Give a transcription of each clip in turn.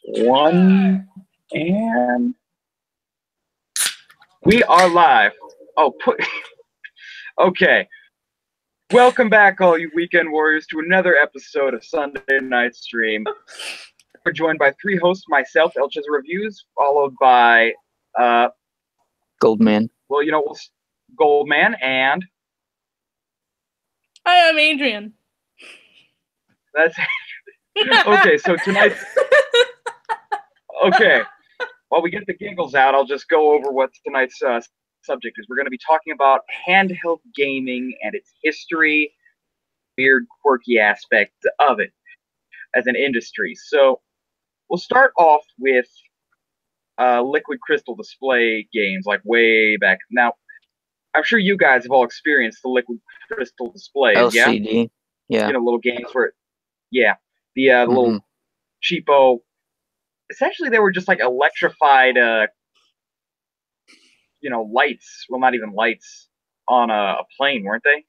One, and we are live. Okay. Welcome back, all you weekend warriors, to another episode of Sunday Night Stream. We're joined by three hosts, myself, Elch's Reviews, followed by, Goldman. Goldman, and... Hi, I'm Adrian. That's... Okay, so tonight's... Okay. While we get the giggles out, I'll just go over what tonight's subject is. We're going to be talking about handheld gaming and its history, weird, quirky aspects of it as an industry. So we'll start off with liquid crystal display games, like way back. Now, I'm sure you guys have all experienced the liquid crystal displays, LCD, yeah. You know, little games where, the little cheapo. Essentially, they were just like electrified, lights. Well, not even lights on a plane, weren't they?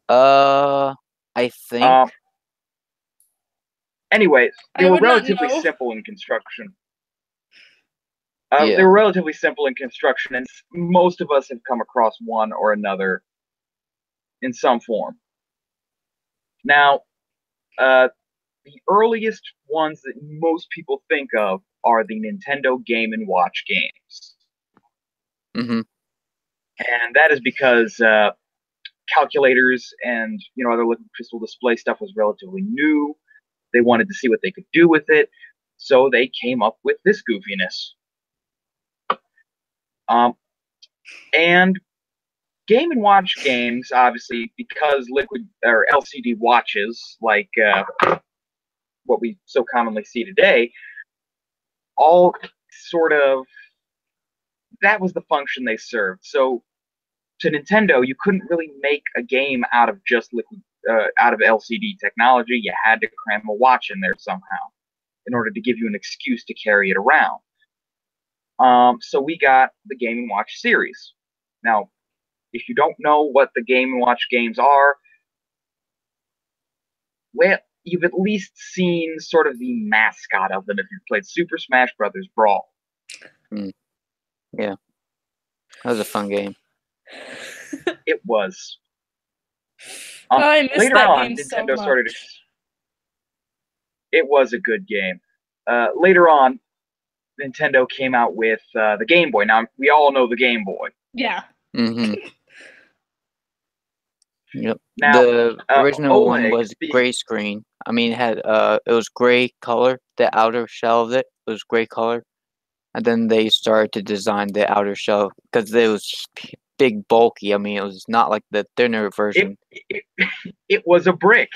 I think. Anyway, they were relatively simple in construction. They were relatively simple in construction, and most of us have come across one or another in some form. Now, the earliest ones that most people think of are the Nintendo Game & Watch games. Mm-hmm. And that is because calculators and other liquid crystal display stuff was relatively new. They wanted to see what they could do with it, so they came up with this goofiness. And Game & Watch games, obviously, because liquid or LCD watches, like what we so commonly see today, all sort of, that was the function they served. So to Nintendo, you couldn't really make a game out of just out of LCD technology. You had to cram a watch in there somehow in order to give you an excuse to carry it around. So we got the Game & Watch series. Now, if you don't know what the Game & Watch games are, well, you've at least seen sort of the mascot of them if you've played Super Smash Bros. Brawl. Yeah. That was a fun game. It was. I missed later that on, game Nintendo so started. much. It was a good game. Later on, Nintendo came out with the Game Boy. Now, we all know the Game Boy. Yeah. Mm-hmm. Yep. Now, the original one was the- gray screen. I mean, it was gray color. The outer shell of it was gray color, and then they started to design the outer shell because it was big, bulky. I mean, it was not like the thinner version. It was a brick.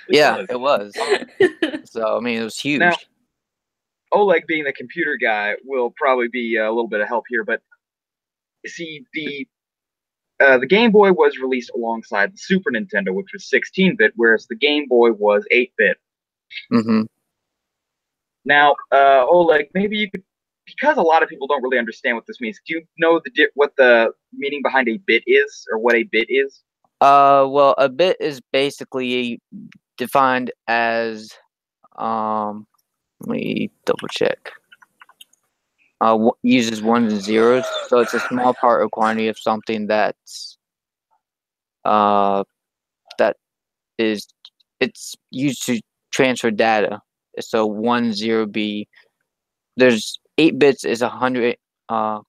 It was. So I mean, it was huge. Now, Oleg, being the computer guy, will probably be a little bit of help here. But see, the Game Boy was released alongside the Super Nintendo, which was 16-bit, whereas the Game Boy was 8-bit. Mm-hmm. Now, Oleg, maybe you could, because a lot of people don't really understand what this means. Do you know what the meaning behind a bit is, or what a bit is? Well, a bit is basically defined as let me double check. Uses ones and zeros, so it's a small part or quantity of something it's used to transfer data. So 1 0 there's 8 bits is 100. Trying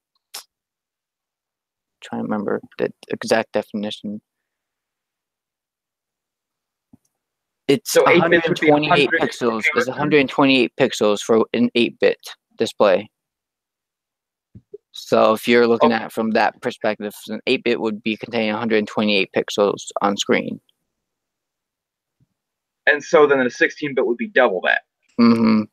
to remember the exact definition. It's so 128 pixels. There's 128 pixels for an 8-bit display. So if you're looking at it from that perspective, an 8-bit would be containing 128 pixels on screen. And so then a 16-bit would be double that. Mm-hmm.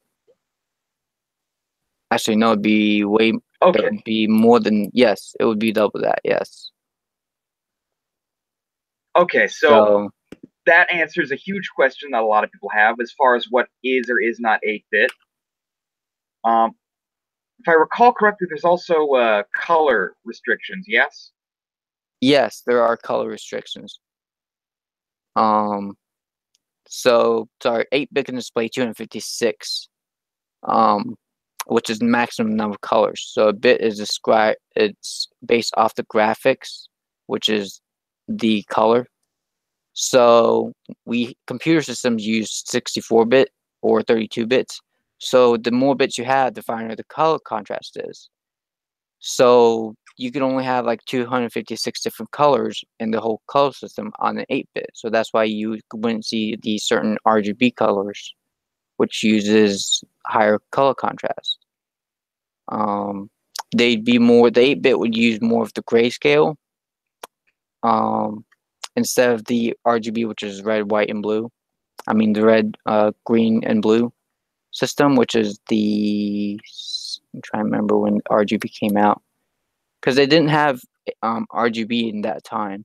Actually, no, it'd be way. Okay. It would be more than. Yes, it would be double that. Yes. Okay, so that answers a huge question that a lot of people have as far as what is or is not 8-bit. If I recall correctly, there's also color restrictions, yes? Yes, there are color restrictions. So, sorry, 8-bit can display 256 which is the maximum number of colors. So a bit is described. It's based off the graphics, which is the color. So computer systems use 64-bit or 32 bits. So the more bits you have, the finer the color contrast is. So you can only have like 256 different colors in the whole color system on an 8-bit. So that's why you wouldn't see these certain RGB colors, which uses higher color contrast. They'd be more. The 8-bit would use more of the grayscale, instead of the RGB, which is red, white, and blue. I mean the red, green, and blue system, which is the. I'm trying to remember when RGB came out, because they didn't have RGB in that time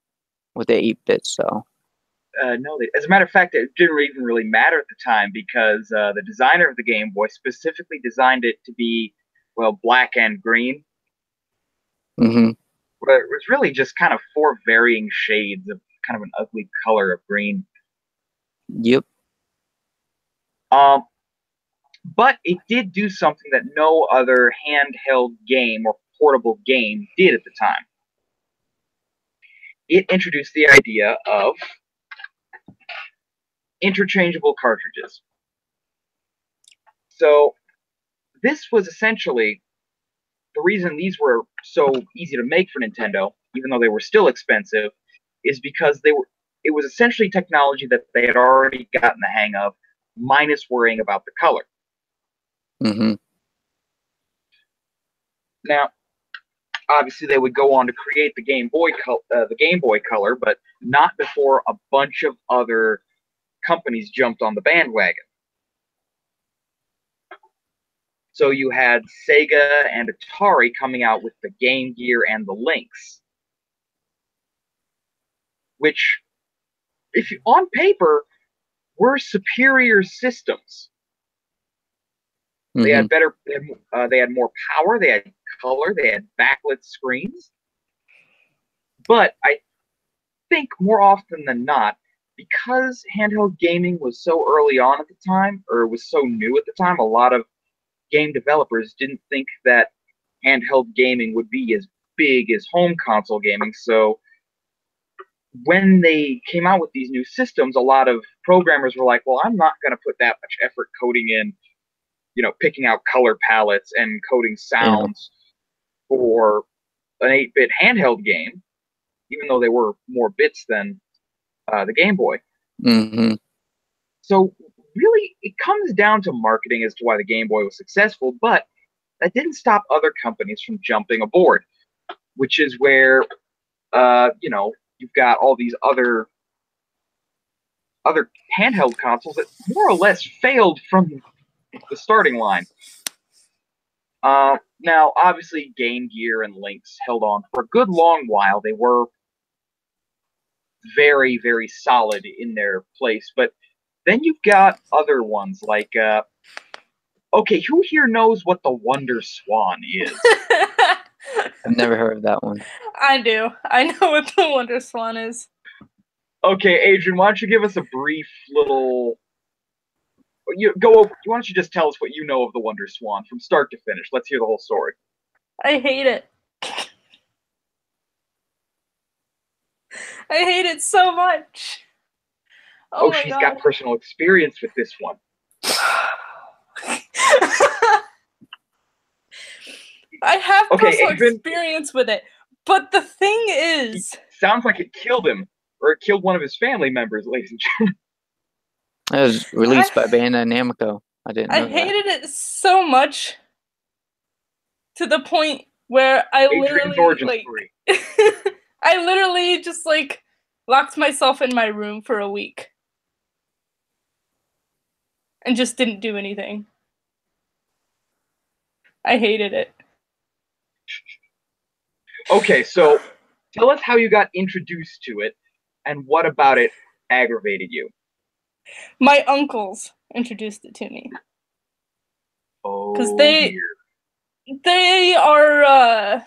with the 8-bit. So. No, as a matter of fact, it didn't even really matter at the time because the designer of the Game Boy specifically designed it to be, well, black and green. Mm-hmm. But it was really just kind of 4 varying shades of kind of an ugly color of green. Yep. But it did do something that no other handheld game or portable game did at the time. It introduced the idea of interchangeable cartridges. So this was essentially the reason these were so easy to make for Nintendo, even though they were still expensive, is because it was essentially technology that they had already gotten the hang of, minus worrying about the color. Mm-hmm. Now, obviously, they would go on to create the Game Boy Color, but not before a bunch of other companies jumped on the bandwagon. So you had Sega and Atari coming out with the Game Gear and the Lynx, which, on paper, were superior systems. Mm-hmm. They had better. They had more power. They had color. They had backlit screens. But I think more often than not, because handheld gaming was so early on at the time, or was so new at the time, a lot of game developers didn't think that handheld gaming would be as big as home console gaming. So when they came out with these new systems, a lot of programmers were like, well, I'm not going to put that much effort coding in, picking out color palettes and coding sounds for an 8-bit handheld game, even though they were more bits than the Game Boy. Mm-hmm. So really, it comes down to marketing as to why the Game Boy was successful, but that didn't stop other companies from jumping aboard, which is where, you've got all these other handheld consoles that more or less failed from the starting line. Now, obviously, Game Gear and Lynx held on for a good long while. They were very, very solid in their place, but then you've got other ones like, okay, who here knows what the Wonder Swan is? I've never heard of that one. I do. I know what the Wonder Swan is. Okay, Adrian, why don't you give us a brief little... Why don't you just tell us what you know of the Wonder Swan from start to finish? Let's hear the whole story. I hate it. I hate it so much. Oh my she's God. got personal experience with this one. I have personal Adrian, experience with it, but the thing is... Sounds like it killed him, or it killed one of his family members, ladies and gentlemen. It was released by Bandai Namco. I didn't know that. I hated it so much to the point where I Adrian's origin story. I literally just locked myself in my room for a week and just didn't do anything. I hated it. Okay, so tell us how you got introduced to it, and what about it aggravated you? My uncles introduced it to me. Oh, because they are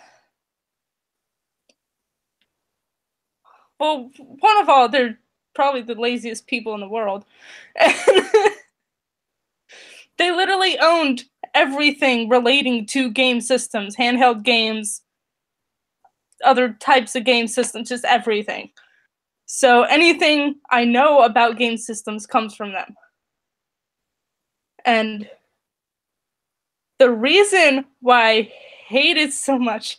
well, one of all, they're probably the laziest people in the world. They literally owned everything relating to game systems, handheld games, other types of game systems, just everything. So anything I know about game systems comes from them. And the reason why I hate it so much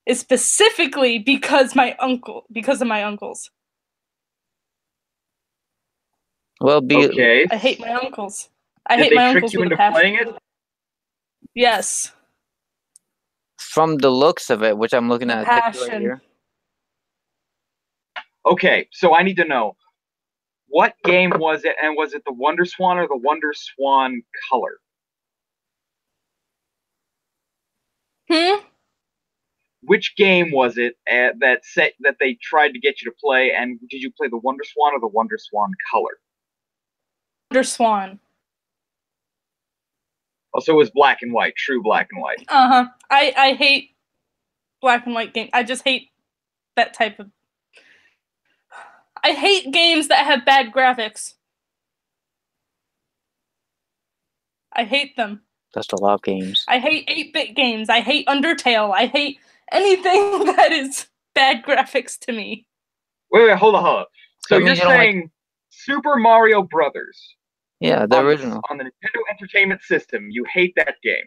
is specifically because of my uncles. Well, Okay. I hate my uncles. I Did hate they my trick uncles you with a into passion. playing it? Yes. from the looks of it, which I'm looking The at a picture right passion. here. Okay, so I need to know, what game was it, and was it the Wonder Swan or the Wonder Swan Color? Which game was it that they tried to get you to play, and did you play the Wonder Swan or the Wonder Swan Color? Wonder Swan. Also, it was black and white, true black and white. Uh-huh. I hate black and white games. I just hate that type of... I hate games that have bad graphics. I hate them. That's a lot of games. I hate 8-bit games. I hate Undertale. I hate anything that is bad graphics to me. Wait, hold on. So That you're means you don't like- saying Super Mario Brothers Yeah, the original. on the Nintendo Entertainment System, you hate that game?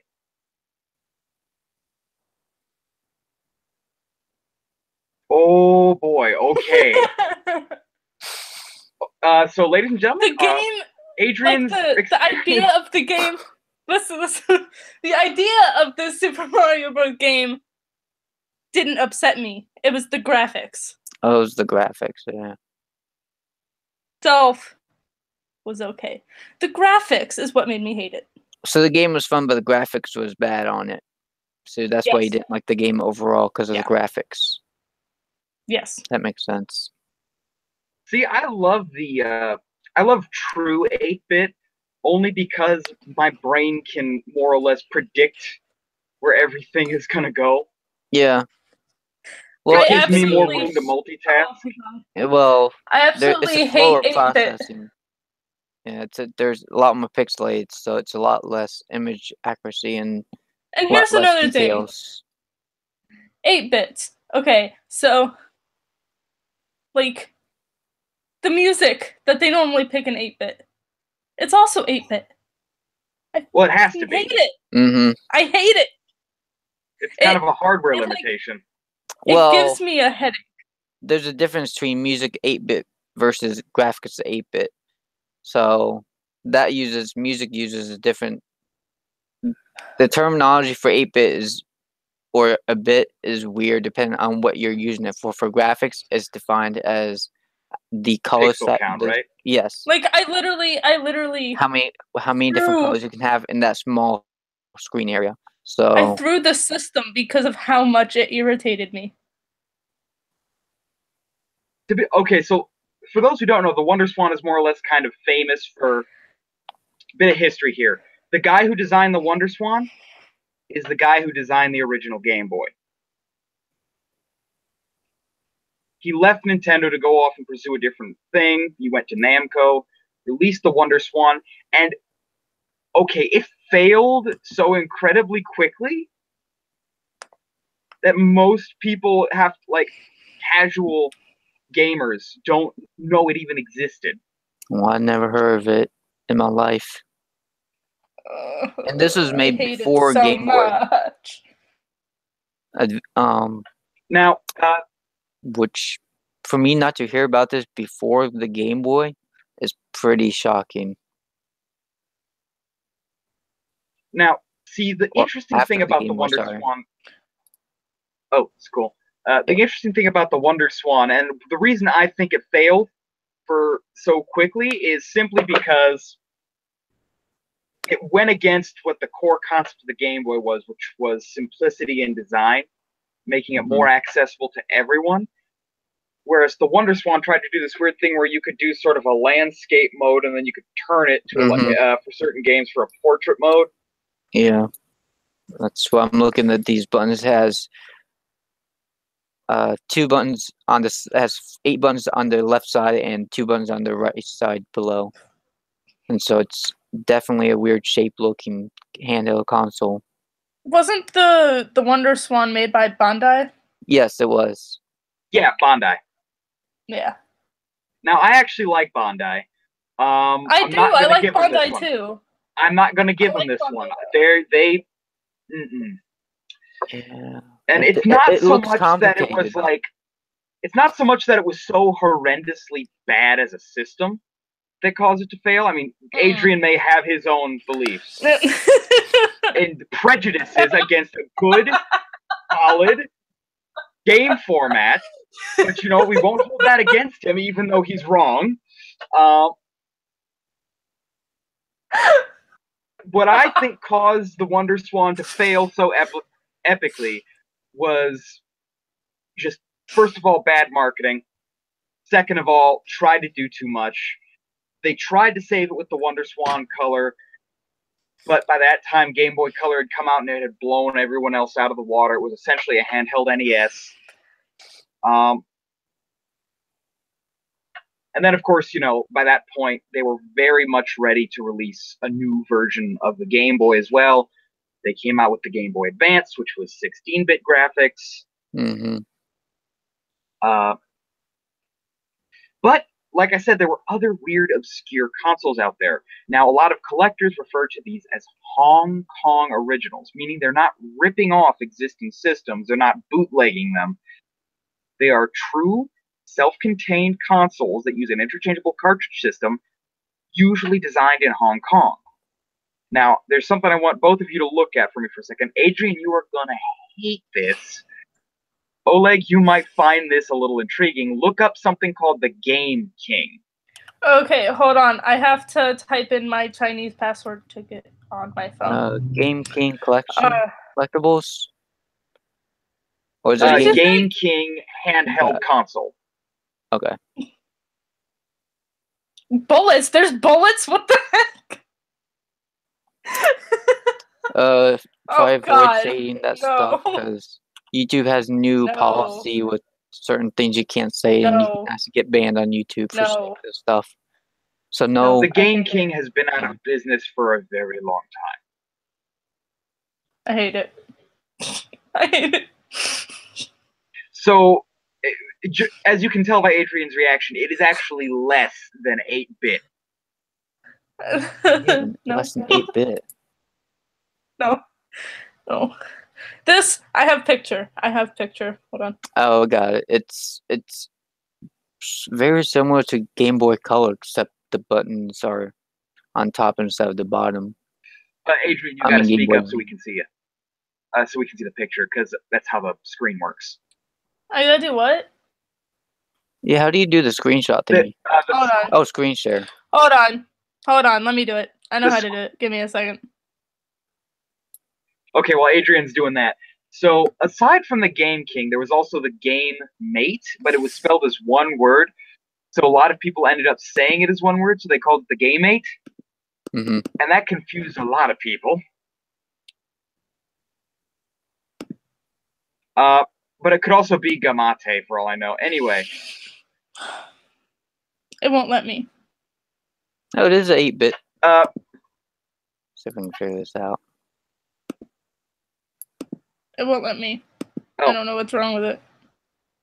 Oh boy, okay. So ladies and gentlemen, The game, Adrian's like the idea of the game. Listen. The idea of the Super Mario Bros. Game didn't upset me. It was the graphics. Oh, it was the graphics, yeah. Itself was okay. The graphics is what made me hate it. So the game was fun, but the graphics was bad on it. So that's why you Yes. didn't like the game overall, because of the graphics. Yes. That makes sense. See, I love true 8-bit only because my brain can more or less predict where everything is gonna go. Yeah. Well, It gives me more absolutely- room to multitask. well, I it's absolutely a hate slower 8-bit. processing. Yeah, there's a lot more pixelated, so it's a lot less image accuracy and And a lot here's less another thing. details. 8 bits. Okay, so like the music that they normally pick in 8-bit, it's also 8-bit. Well, it has I to be. hate it. Mm-hmm. I hate it. It's kind of a hardware it, like- limitation. It gives me a headache. There's a difference between music 8-bit versus graphics 8-bit. So that music uses a different. The terminology for 8-bit is, or a bit is weird depending on what you're using it for. For graphics, it's defined as the color Pixel set. count, right? Yes. Like I literally How many different colors you can have in that small screen area. So I threw the system because of how much it irritated me. Okay, so for those who don't know, the Wonder Swan is more or less kind of famous for a bit of history here. The guy who designed the Wonder Swan is the guy who designed the original Game Boy. He left Nintendo to go off and pursue a different thing. He went to Namco, released the Wonder Swan, and okay, it failed so incredibly quickly that most people have, like, casual gamers don't know it even existed. well, I never heard of it in my life. And this was made I hate before it so Game Boy. much. Now, Which for me not to hear about this before the Game Boy is pretty shocking. Now, see, the Well, interesting after thing the about Game the Boy, Wonder sorry. Swan. Oh, it's cool. The interesting thing about the Wonder Swan, and the reason I think it failed for so quickly, is simply because it went against what the core concept of the Game Boy was, which was simplicity in design, making it more accessible to everyone. Whereas the Wonder Swan tried to do this weird thing where you could do sort of a landscape mode, and then you could turn it to for certain games for a portrait mode. Yeah. That's why I'm looking at these buttons. It has 2 buttons on this, has 8 buttons on the left side and 2 buttons on the right side below. And so it's definitely a weird shape looking handheld console. Wasn't the Wonder Swan made by Bandai? Yes, it was. Yeah, Bandai. Yeah. Now, I actually like Bandai. I I'm do. not I gonna like give them this Bandai one. too. I'm not gonna give I them like this Bandai one. too. They Yeah. and it's not it so looks much that it was complicated. like, it's not so much that it was so horrendously bad as a system that caused it to fail. I mean, Adrian may have his own beliefs and prejudices against a good, solid game format, but you know, we won't hold that against him, even though he's wrong. What I think caused the Wonder Swan to fail so epically was just, first of all, bad marketing. Second of all, tried to do too much. They tried to save it with the Wonder Swan color, but by that time, Game Boy Color had come out and it had blown everyone else out of the water. It was essentially a handheld NES. And then, of course, you know, by that point, they were very much ready to release a new version of the Game Boy as well. They came out with the Game Boy Advance, which was 16-bit graphics. Mm-hmm. But, like I said, there were other weird, obscure consoles out there. Now, a lot of collectors refer to these as Hong Kong originals, meaning they're not ripping off existing systems, they're not bootlegging them. They are true, self-contained consoles that use an interchangeable cartridge system, usually designed in Hong Kong. Now, there's something I want both of you to look at for me for a second. Adrian, you are going to hate this. Oleg, you might find this a little intriguing. Look up something called the Game King. Okay, hold on. I have to type in my Chinese password to get on my phone. Game King collection collectibles, or is it What's his Game King handheld console. Okay. Bullets? There's bullets? What the heck? Try avoid God, saying that no. stuff because YouTube has new No. policy with certain things you can't say, and you No. have to get banned on YouTube for saying No. this stuff. So no. The Game King has been out of business for a very long time. I hate it. I hate it. So, as you can tell by Adrian's reaction, it is actually less than 8-bit. No. Less than 8-bit. No. No. This, I have picture. Hold on. Oh, got it. It's very similar to Game Boy Color, except the buttons are on top instead of the bottom. Adrian, you gotta speak up so we can see you. So we can see the picture, because that's how the screen works. I gotta do what? Yeah, how do you do the screenshot thingy? Hold on. Oh, screen share. Hold on. Let me do it. I know how to do it. Give me a second. Okay, well, Adrian's doing that. So, aside from the Game King, there was also the Game Mate, but it was spelled as one word. So a lot of people ended up saying it as one word, so they called it the Game Mate. Mm-hmm. And that confused a lot of people. But it could also be Gamate, for all I know. Anyway. It won't let me. Oh, it is 8-bit. See if I can figure this out. It won't let me. Oh. I don't know what's wrong with it.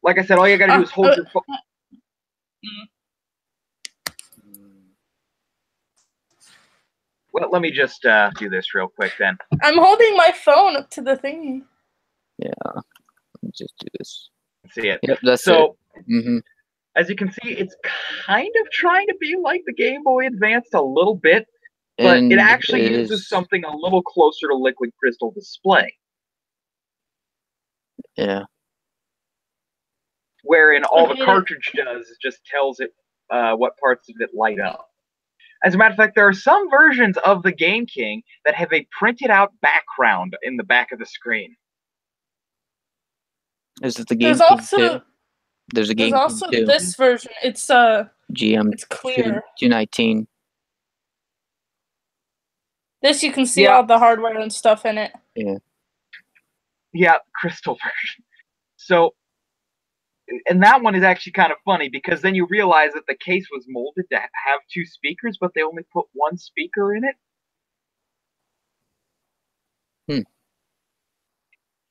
Like I said, all you gotta do is hold your phone. Well, let me just do this real quick then. I'm holding my phone up to the thingy. Yeah. Let me just do this. See it. Yep, that's so, it. Mm-hmm. As you can see, it's kind of trying to be like the Game Boy Advance a little bit, but it actually uses something a little closer to liquid crystal display. Yeah. Wherein all the cartridge does is just tells it what parts of it light up. As a matter of fact, there are some versions of the Game King that have a printed out background in the back of the screen. Is it the Game King too? There's a Game King also too. This version. It's GM. It's clear. 219. This you can see all the hardware and stuff in it. Yeah. Yeah, crystal version. So, and that one is actually kind of funny because then you realize that the case was molded to have two speakers, but they only put one speaker in it.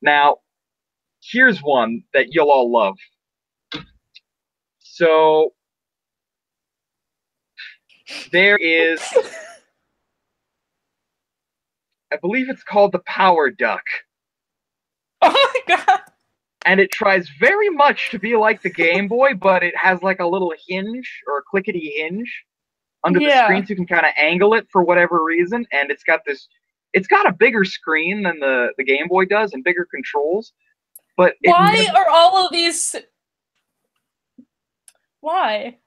Now, here's one that you'll all love. So, there is, I believe it's called the Power Duck. Oh my god. And it tries very much to be like the Game Boy, but it has like a little hinge or a clickety hinge under the screen, so you can kind of angle it for whatever reason. And it's got a bigger screen than the Game Boy does and bigger controls. But why are all of these? Why?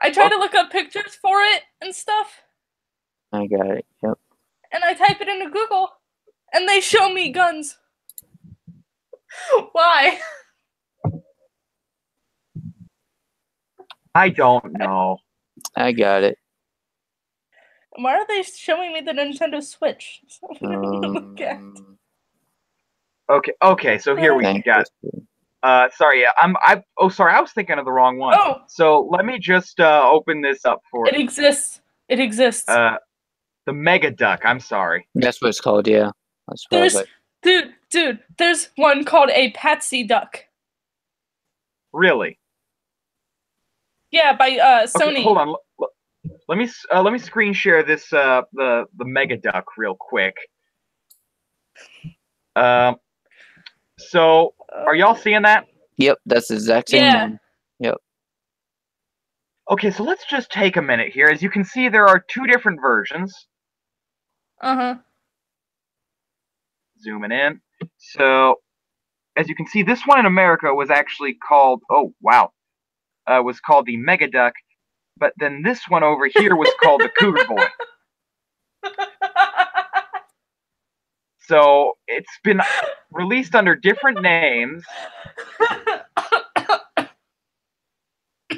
I try to look up pictures for it and stuff. I got it. Yep. And I type it into Google, and they show me guns. Why? I don't know. I got it. Why are they showing me the Nintendo Switch? Okay. So here we got. Sorry, I was thinking of the wrong one. Oh. So let me just open this up for. It exists. It exists. The Mega Duck. I'm sorry. That's what it's called. Yeah. That's dude. There's one called a Patsy Duck. Really? Yeah, by Sony. Okay, hold on. Let me screen share this the Mega Duck real quick. So are y'all seeing that? Yep, that's the exact same one. Yep. Okay, so let's just take a minute here. As you can see, there are two different versions. Zooming in. So as you can see, this one in America was actually called was called the Mega Duck, but then this one over here was called the Cougar Boy. So it's been released under different names,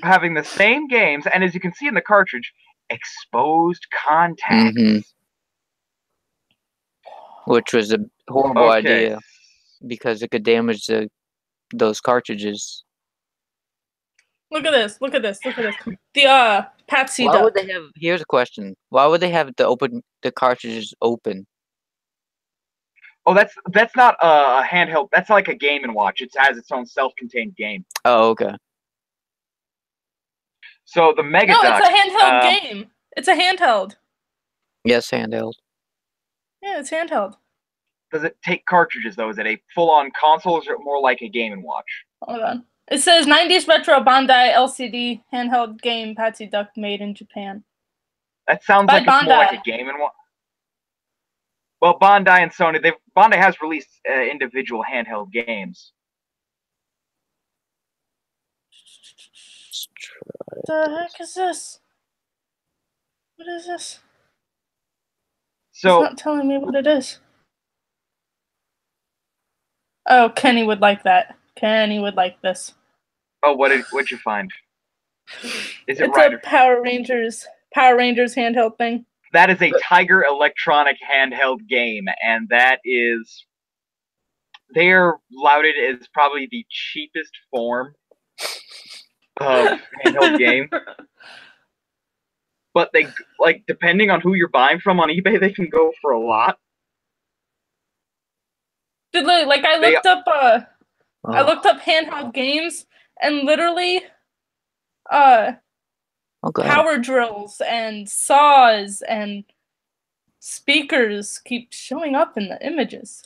having the same games, and as you can see in the cartridge, exposed contacts. Which was a horrible idea because it could damage those cartridges. Look at this. The Patsy Duck. Why would they have? Here's a question. Why would they have the cartridges open? Oh, that's not a handheld. That's like a Game & Watch. It has its own self-contained game. Oh, okay. So the Mega Duck. No, it's a handheld game. It's a handheld. Yes, handheld. Yeah, it's handheld. Does it take cartridges though? Is it a full-on console, or is it more like a Game & Watch? Hold on. It says 90s retro Bandai LCD handheld game Patsy Duck made in Japan. That sounds like it's more like a Game & Watch. Well, Bandai and Sony, Bandai has released individual handheld games. What the heck is this? What is this? So, it's not telling me what it is. Oh, Kenny would like that. Kenny would like this. Oh, what'd you find? Is it it's a Power Rangers handheld thing. That is a Tiger Electronic handheld game, and they are lauded as probably the cheapest form of handheld game. But they, like, depending on who you're buying from on eBay, they can go for a lot. Dude, like I looked up handheld games, and literally power drills and saws and speakers keep showing up in the images.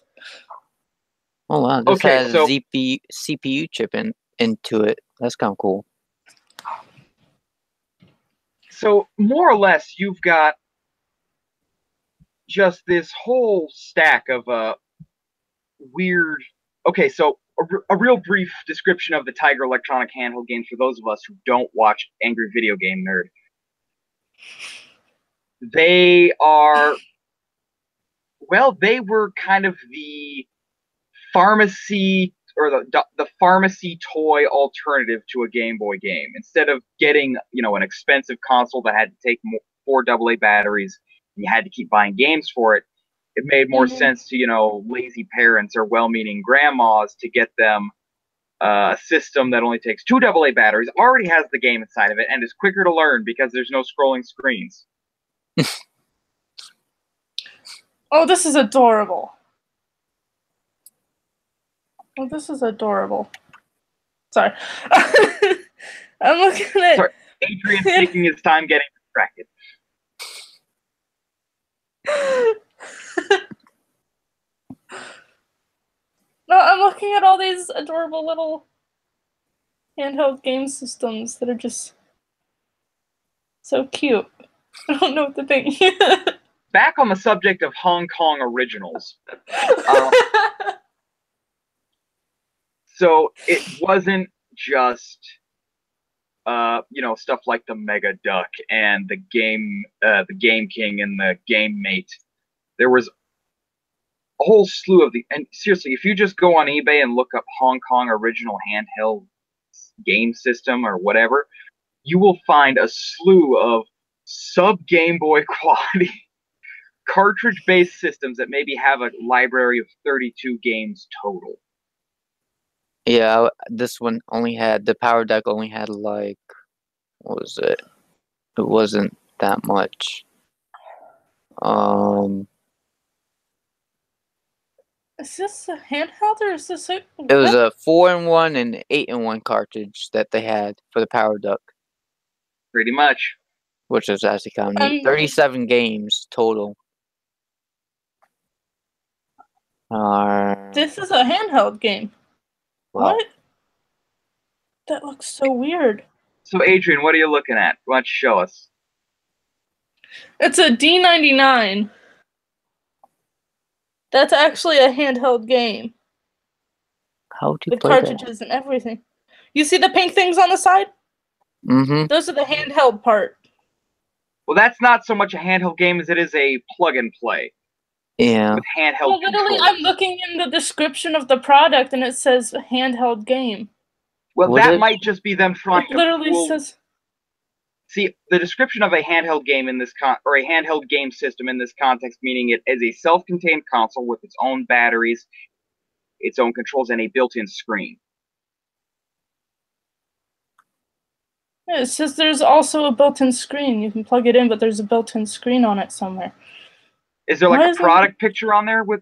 Oh wow, this has a CPU chip into it. That's kind of cool. So more or less, you've got just this whole stack of weird. Okay, so a real brief description of the Tiger Electronic handheld games for those of us who don't watch Angry Video Game Nerd. They were kind of the pharmacy or the pharmacy toy alternative to a Game Boy game. Instead of getting, an expensive console that had to take 4 AA batteries, and you had to keep buying games for it, it made more sense to, lazy parents or well-meaning grandmas to get them a system that only takes 2 AA batteries, already has the game inside of it, and is quicker to learn because there's no scrolling screens. Oh, this is adorable. Oh, this is adorable. Sorry. I'm looking at... Sorry, Adrian's taking his time getting distracted. No, I'm looking at all these adorable little handheld game systems that are just so cute. I don't know what to think. Back on the subject of Hong Kong originals. So it wasn't just, stuff like the Mega Duck and the Game King and the Game Mate. There was a whole slew of and seriously, if you just go on eBay and look up Hong Kong original handheld game system or whatever, you will find a slew of sub Game Boy quality cartridge-based systems that maybe have a library of 32 games total. Yeah, this one only had, the Power Deck only had like, what was it? It wasn't that much. Is this a handheld or is this a... It was a 4-in-1 and 8-in-1 cartridge that they had for the Power Duck. Pretty much. Which was actually kind of neat. 37 games total. This is a handheld game. Wow. What? That looks so weird. So, Adrian, what are you looking at? Why don't you show us? It's a D99. That's actually a handheld game. How do you with play cartridges and everything. You see the pink things on the side? Mm-hmm. Those are the handheld part. Well, that's not so much a handheld game as it is a plug and play. Yeah. With handheld Well, literally, controls. I'm looking in the description of the product and it says handheld game. Well, that might just be them trying to... It literally says... See, the description of a handheld game in this or a handheld game system in this context, meaning it is a self-contained console with its own batteries, its own controls, and a built-in screen. Yeah, it says there's also a built-in screen. You can plug it in, but there's a built-in screen on it somewhere. Is there like a product picture on there with...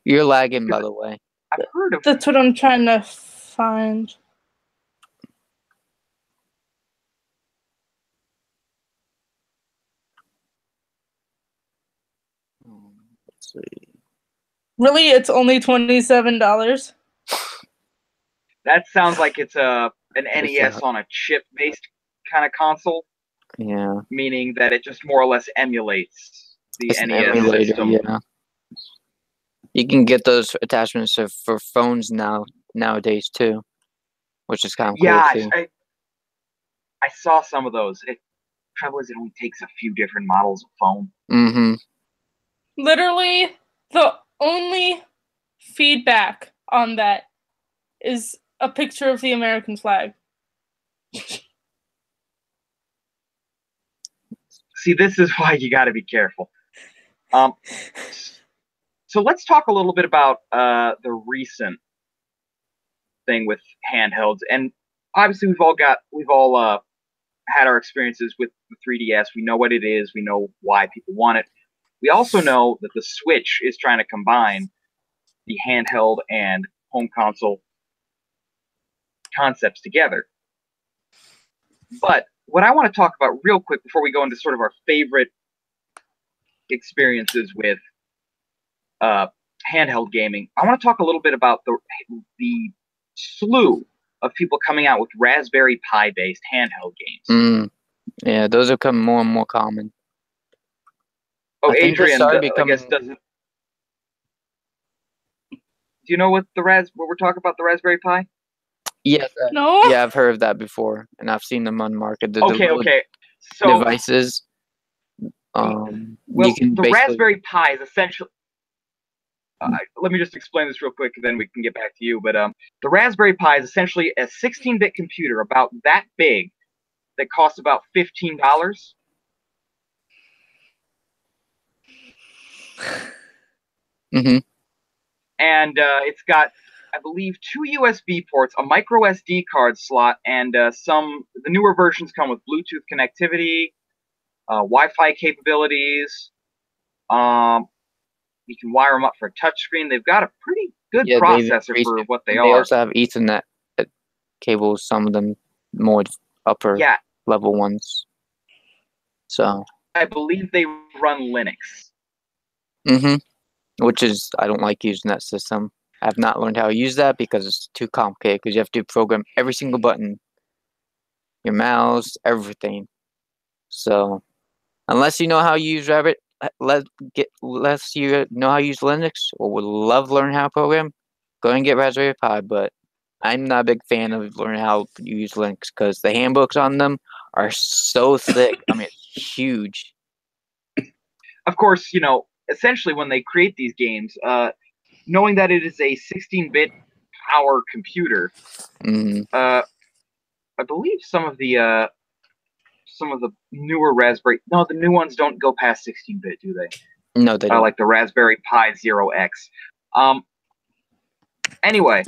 You're lagging, by the way. I've heard of... That's what I'm trying to find. Let's see. Really? It's only $27? That sounds like it's an NES on a chip-based kind of console. Yeah. Meaning that it just more or less emulates the NES system. Yeah. You can get those attachments for phones nowadays too, which is kind of cool too. I saw some of those. Trouble is, it only takes a few different models of phone. Mm-hmm. Literally, the only feedback on that is a picture of the American flag. See, this is why you got to be careful. So let's talk a little bit about the recent thing with handhelds, and obviously we've all had our experiences with the 3DS. We know what it is. We know why people want it. We also know that the Switch is trying to combine the handheld and home console concepts together. But what I want to talk about real quick before we go into sort of our favorite experiences with handheld gaming, I want to talk a little bit about the slew of people coming out with Raspberry Pi-based handheld games. Yeah, those are becoming more and more common. Oh, Adrian, I guess doesn't... Do you know what we're talking about, the Raspberry Pi? Yes. No. Yeah, I've heard of that before, and I've seen them on the market. Okay. So devices. Well, the Raspberry Pi is essentially... let me just explain this real quick, and then we can get back to you. But the Raspberry Pi is essentially a 16-bit computer about that big that costs about $15. Mm-hmm. And it's got, I believe, 2 USB ports, a micro SD card slot, and the newer versions come with Bluetooth connectivity, Wi-Fi capabilities, You can wire them up for a touchscreen. They've got a pretty good Yeah, they've processor increased for it. what they They are. also have Ethernet cables, some of them more upper Yeah, level ones. So, I believe they run Linux. which is, I don't like using that system. I have not learned how to use that because it's too complicated because you have to program every single button, your mouse, everything. So, unless you know how to use Rabbit, unless you know how to use Linux or would love to learn how to program, go and get Raspberry Pi. But I'm not a big fan of learning how to use Linux because the handbooks on them are so thick. I mean, it's huge. Of course, essentially when they create these games, knowing that it is a 16-bit power computer, I believe some of the newer the new ones don't go past 16-bit, do they? No, they don't. Like the Raspberry Pi Zero X. Anyway,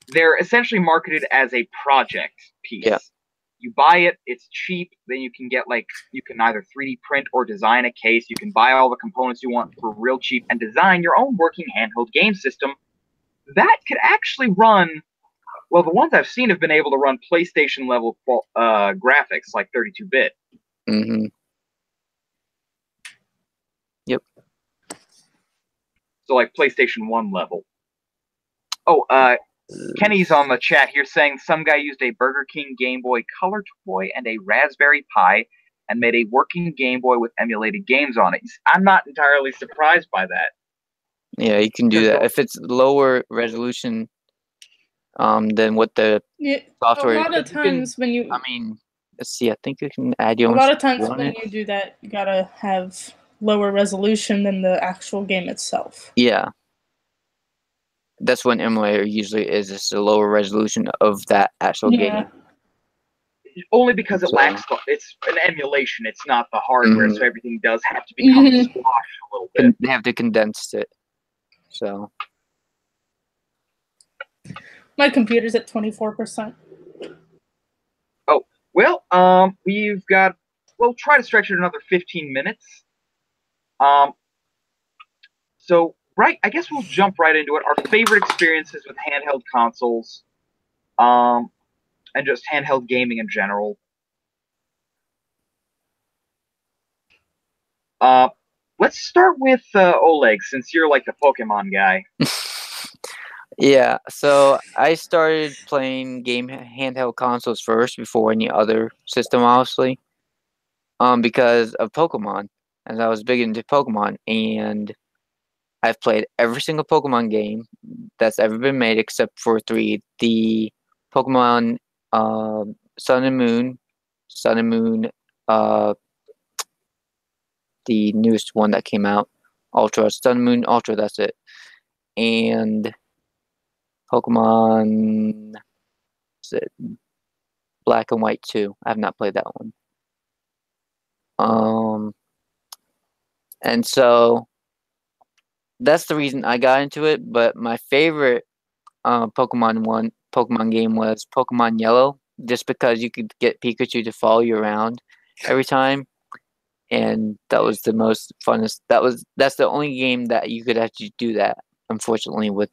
they're essentially marketed as a project piece. Yeah. You buy it, it's cheap, then you can you can either 3D print or design a case, you can buy all the components you want for real cheap and design your own working handheld game system that could actually run, well, the ones I've seen have been able to run PlayStation level graphics, like 32-bit. Yep. So like PlayStation 1 level. Oh, Kenny's on the chat here saying some guy used a Burger King Game Boy Color toy and a Raspberry Pi and made a working Game Boy with emulated games on it. I'm not entirely surprised by that. Yeah, you can do that. If it's lower resolution than what the software... A lot of times when you... I mean, let's see, I think you can add your own... A lot of times when you do that, you gotta have lower resolution than the actual game itself. Yeah. That's what an emulator usually is. It's a lower resolution of that actual game. Only because it lacks it's an emulation. It's not the hardware, so everything does have to become squashed a little bit. They have to condense it. So my computer's at 24%. Oh, well, we'll try to stretch it another 15 minutes. So I guess we'll jump right into it. Our favorite experiences with handheld consoles, and just handheld gaming in general. Let's start with Oleg, since you're like the Pokemon guy. Yeah, so I started playing handheld consoles first before any other system, obviously, because of Pokemon, and I was big into Pokemon, and I've played every single Pokemon game that's ever been made except for 3. The Pokemon Sun and Moon, the newest one that came out, Ultra, Sun and Moon Ultra, that's it. And Pokemon Black and White 2. I have not played that one. And so that's the reason I got into it, but my favorite Pokemon game was Pokemon Yellow, just because you could get Pikachu to follow you around every time, and that was the most funnest. That's the only game that you could actually do that, unfortunately, with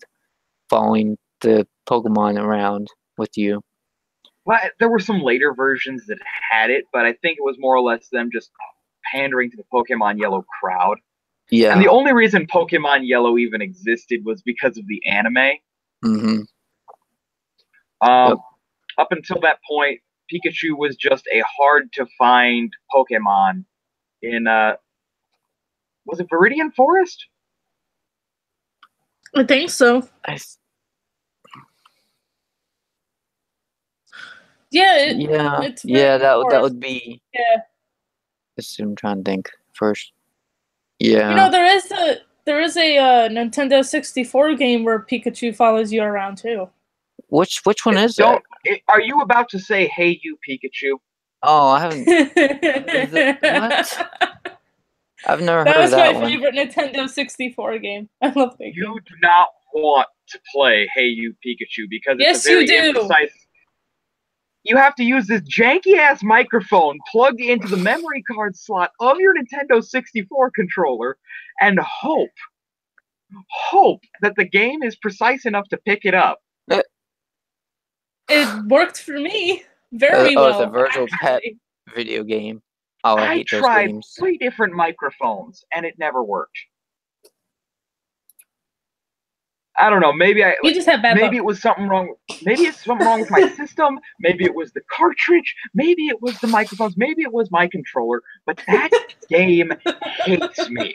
following the Pokemon around with you. Well, there were some later versions that had it, but I think it was more or less them just pandering to the Pokemon Yellow crowd. Yeah. And the only reason Pokemon Yellow even existed was because of the anime. Up until that point, Pikachu was just a hard-to-find Pokemon in, was it Viridian Forest? I think so. That would be... Yeah. I'm trying to think first. Yeah. You know, there is a Nintendo 64 game where Pikachu follows you around too. Which one is that? Are you about to say, "Hey, you Pikachu"? Oh, I haven't. What? I've never heard of that one. That was my favorite Nintendo 64 game. I love that game. You do not want to play "Hey, you Pikachu" because it's a very imprecise. you have to use this janky ass microphone plugged into the memory card slot of your Nintendo 64 controller and hope that the game is precise enough to pick it up. It worked for me very Oh, well. it's a virtual pet actually. video game. Oh, I I hate those tried games. 3 different microphones and it never worked. I don't know. Maybe You just have bad luck. it was something wrong. Maybe it's something wrong with my system. Maybe it was the cartridge. Maybe it was the microphones. Maybe it was my controller. But that game hates me.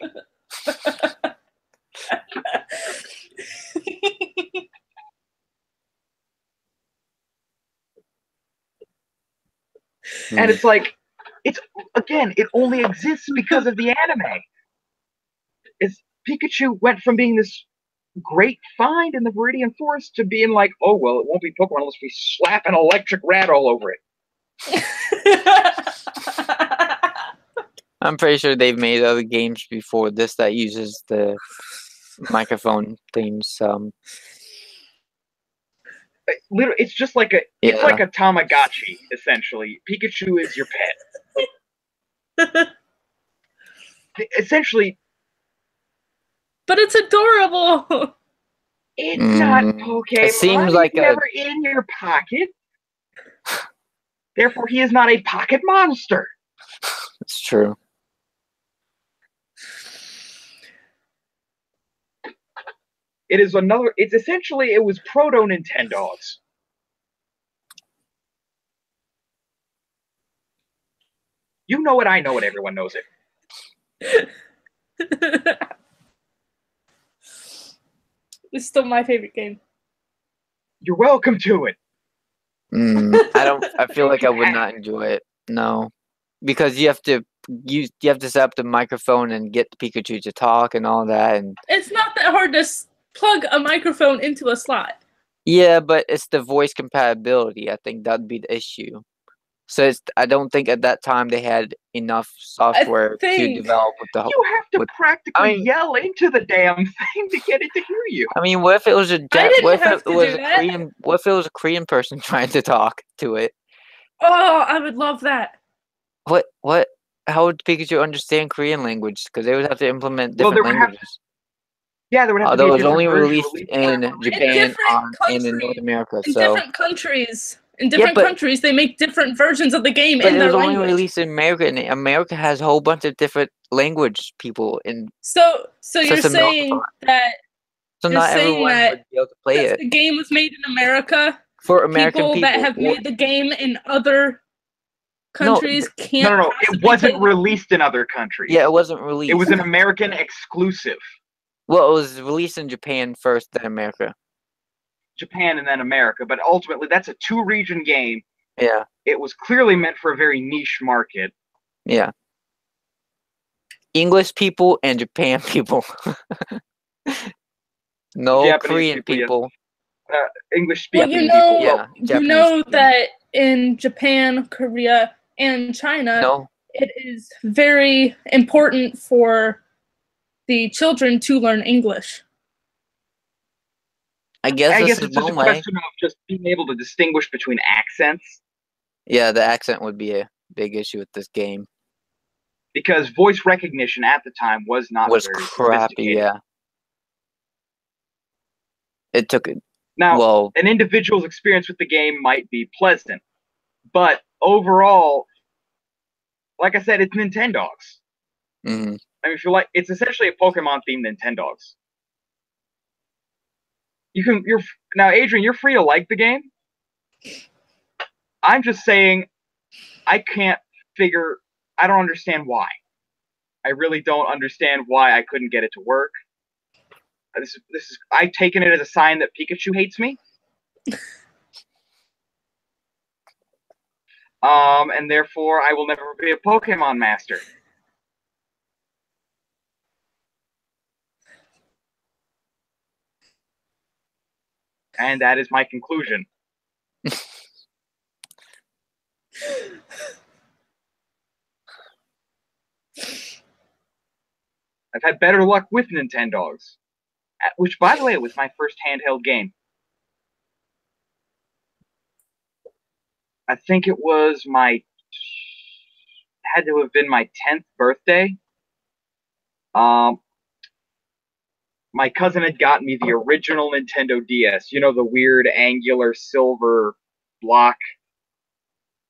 And it's like, it only exists because of the anime. Pikachu went from being this great find in the Viridian Forest to being like, oh, well, it won't be Pokemon unless we slap an electric rat all over it. I'm pretty sure they've made other games before this that uses the microphone things. Literally, it's just like it's like a Tamagotchi, essentially. Pikachu is your pet. Essentially. But it's adorable. It's not Pokemon. It seems like he's never in your pocket. Therefore, he is not a pocket monster. It's true. It's essentially, it was proto Nintendogs. You know it, I know it, everyone knows it. It's still my favorite game. You're welcome to it. I feel like I would not enjoy it. No. Because you have to set up the microphone and get the Pikachu to talk and all that, and it's not that hard to plug a microphone into a slot. Yeah, but it's the voice compatibility. I think that'd be the issue. So I don't think at that time they had enough software to develop with the. You have to practically yell into the damn thing to get it to hear you. I mean, what if it was a Korean person trying to talk to it? Oh, I would love that. What? How would Pikachu understand Korean language? Because they would have to implement different languages. There would have to be although it was only released in Japan and in North America. In different countries. In different countries, they make different versions of the game in their language. But it was only released in America, and America has a whole bunch of different language people. So you're saying that... So not everyone would be able to play it. The game was made in America. For American people that have made the game in other countries can't... No. It wasn't released in other countries. Yeah, it wasn't released. It was an American exclusive. Well, it was released in Japan first, then America. Japan and then America, but ultimately that's a 2-region game. Yeah. It was clearly meant for a very niche market. Yeah. English people and Japan people. No Japanese Korean people. English speaking people. Yeah, you know that in Japan, Korea, and China, it is very important for the children to learn English. I guess it's just a question of just being able to distinguish between accents. Yeah, the accent would be a big issue with this game. Because voice recognition at the time was not very crappy, yeah. It took it. Now, an individual's experience with the game might be pleasant, but overall, like I said, it's Nintendogs. Mm-hmm. I mean, if you like, it's essentially a Pokemon-themed Nintendogs. Now, Adrian, you're free to like the game. I'm just saying, I don't understand why. I really don't understand why I couldn't get it to work. I've taken it as a sign that Pikachu hates me. And therefore, I will never be a Pokemon master. And that is my conclusion. I've had better luck with Nintendogs. Which, by the way, was my first handheld game. I think it was had to have been my 10th birthday. Um, my cousin had gotten me the original Nintendo DS. You know, the weird angular silver block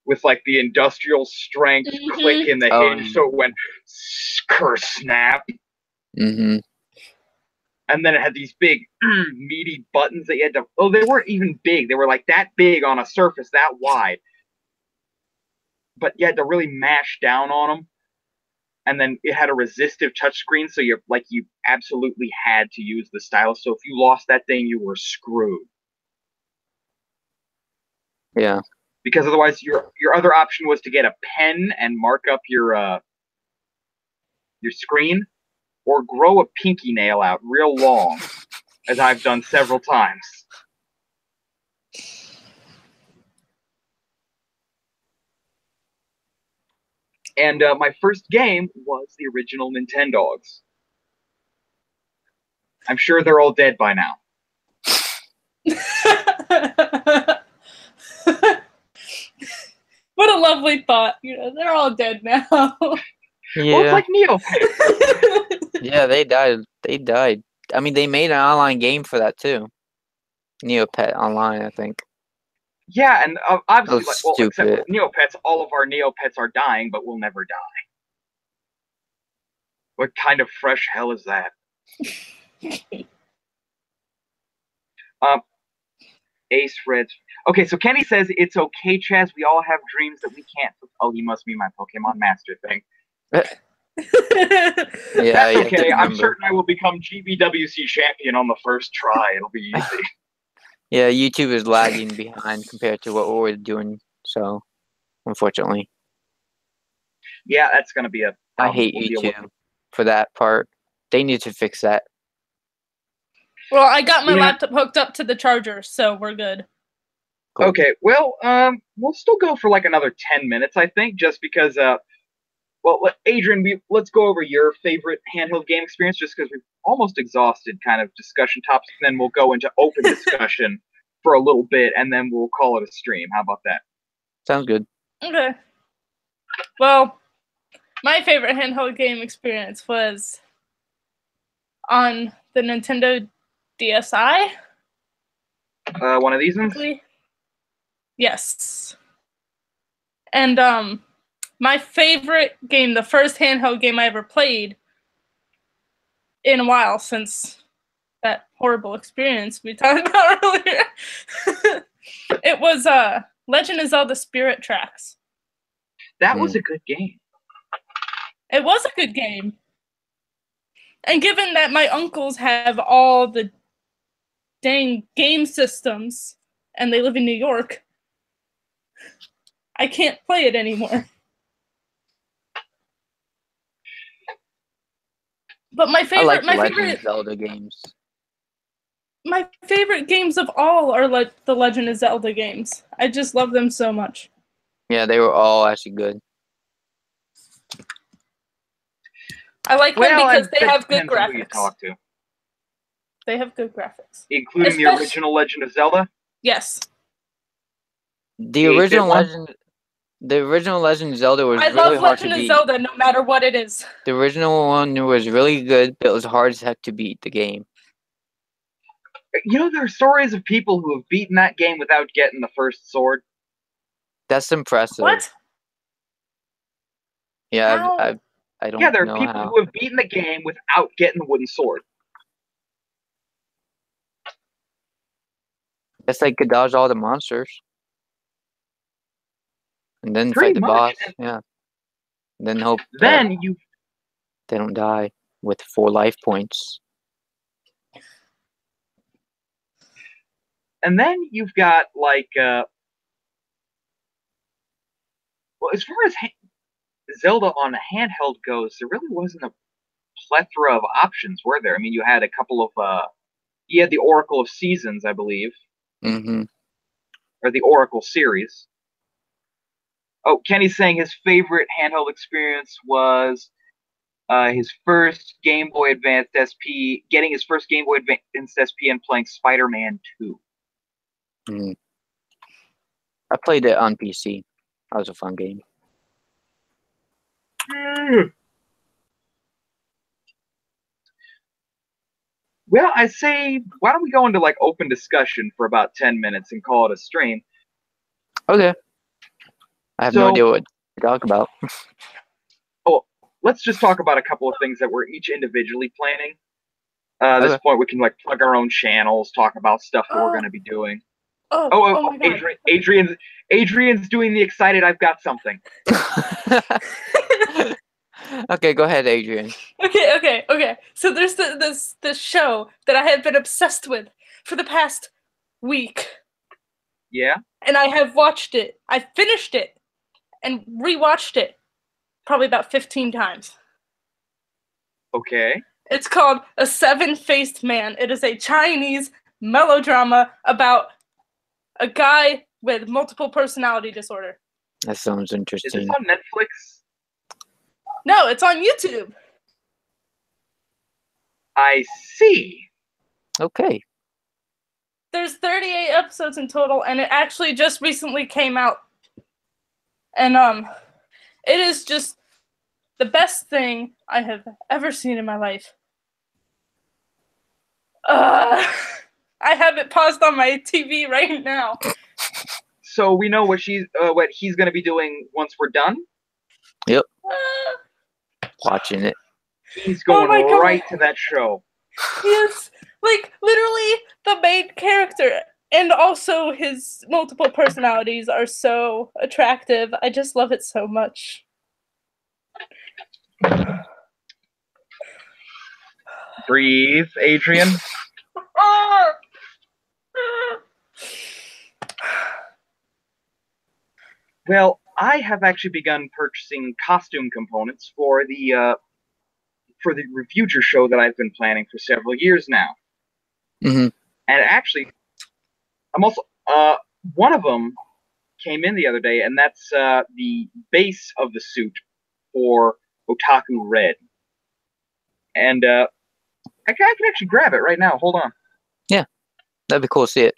with like the industrial strength click in the hinge, so it went curse snap. Mm-hmm. And then it had these big meaty buttons that you had to. Oh, they weren't even big. They were like that big on a surface that wide. But you had to really mash down on them. And then it had a resistive touchscreen, so you absolutely had to use the stylus. So if you lost that thing, you were screwed. Yeah. Because otherwise, your other option was to get a pen and mark up your screen, or grow a pinky nail out real long, as I've done several times. And my first game was the original Nintendogs. I'm sure they're all dead by now. What a lovely thought. They're all dead now. Yeah. Well, it's like Neopets. Yeah, they died. They died. I mean, they made an online game for that too. Neopet Online, I think. Yeah, and obviously, stupid. except with Neopets, all of our Neopets are dying, but will never die. What kind of fresh hell is that? Ace Reds. Okay, so Kenny says it's okay, Chaz. We all have dreams that we can't. Oh, he must be my Pokemon Master thing. Yeah, that's okay. I'm certain I will become GBWC champion on the first try. It'll be easy. Yeah, YouTube is lagging behind compared to what we're doing. So, unfortunately. Yeah, that's gonna be a problem. I hate YouTube for that part. They need to fix that. Well, I got my laptop hooked up to the charger, so we're good. Cool. Okay, well, we'll still go for like another 10 minutes, I think, just because, well, Adrian, let's go over your favorite handheld game experience, just because we've almost exhausted kind of discussion topics, and then we'll go into open discussion for a little bit, and then we'll call it a stream. How about that? Sounds good. Okay. Well, my favorite handheld game experience was on the Nintendo DSi. One of these ones? Yes. And my favorite game, the first handheld game I ever played in a while since that horrible experience we talked about earlier, it was Legend of Zelda Spirit Tracks. That was a good game. It was a good game. And given that my uncles have all the dang game systems and they live in New York, I can't play it anymore. But my favorite, Legend of Zelda games. My favorite games of all are the Legend of Zelda games. I just love them so much. Yeah, they were all actually good. I like them because they have good graphics. Who you talk to. They have good graphics. Including the original Legend of Zelda? Yes. The original Legend of Zelda was really hard to beat. I love Legend of Zelda no matter what it is. The original one was really good, but it was hard as heck to beat the game. You know, there are stories of people who have beaten that game without getting the first sword. That's impressive. What? Yeah, I don't know. Yeah, there are people who have beaten the game without getting the wooden sword. It's like could dodge all the monsters. And then fight the boss. Yeah. And then hope they don't die with 4 life points. And then you've got like well, as far as Zelda on a handheld goes, there really wasn't a plethora of options, were there? I mean, you had a couple of you had the Oracle of Seasons, I believe. Mm-hmm. Or the Oracle series. Oh, Kenny's saying his favorite handheld experience was his first Game Boy Advance SP, getting his first Game Boy Advance SP and playing Spider-Man 2. Mm. I played it on PC. That was a fun game. Well, I say, why don't we go into like open discussion for about 10 minutes and call it a stream? Okay. I have no idea what to talk about. Oh, let's just talk about a couple of things that we're each individually planning. At this point, we can like plug our own channels, talk about stuff that we're going to be doing. Oh my God. Adrian's doing the excited. I've got something. Okay, go ahead, Adrian. Okay. So there's this show that I have been obsessed with for the past week. Yeah. And I have watched it. I finished it and rewatched it probably about 15 times. Okay. It's called A Seven-Faced Man. It is a Chinese melodrama about a guy with multiple personality disorder. That sounds interesting. Is this on Netflix? No, it's on YouTube. I see. Okay. There's 38 episodes in total, and it actually just recently came out. And it is just the best thing I have ever seen in my life. I have it paused on my TV right now. So we know what he's going to be doing once we're done? Yep. Watching it. He's going right to that show. Yes, like literally the main character, and also his multiple personalities are so attractive. I just love it so much. Breathe, Adrian. Well, I have actually begun purchasing costume components for the Refuture show that I've been planning for several years now. Mm-hmm. And actually, I'm also one of them came in the other day, and that's the base of the suit for Otaku Red. And I can actually grab it right now. Hold on. Yeah, that'd be cool to see it.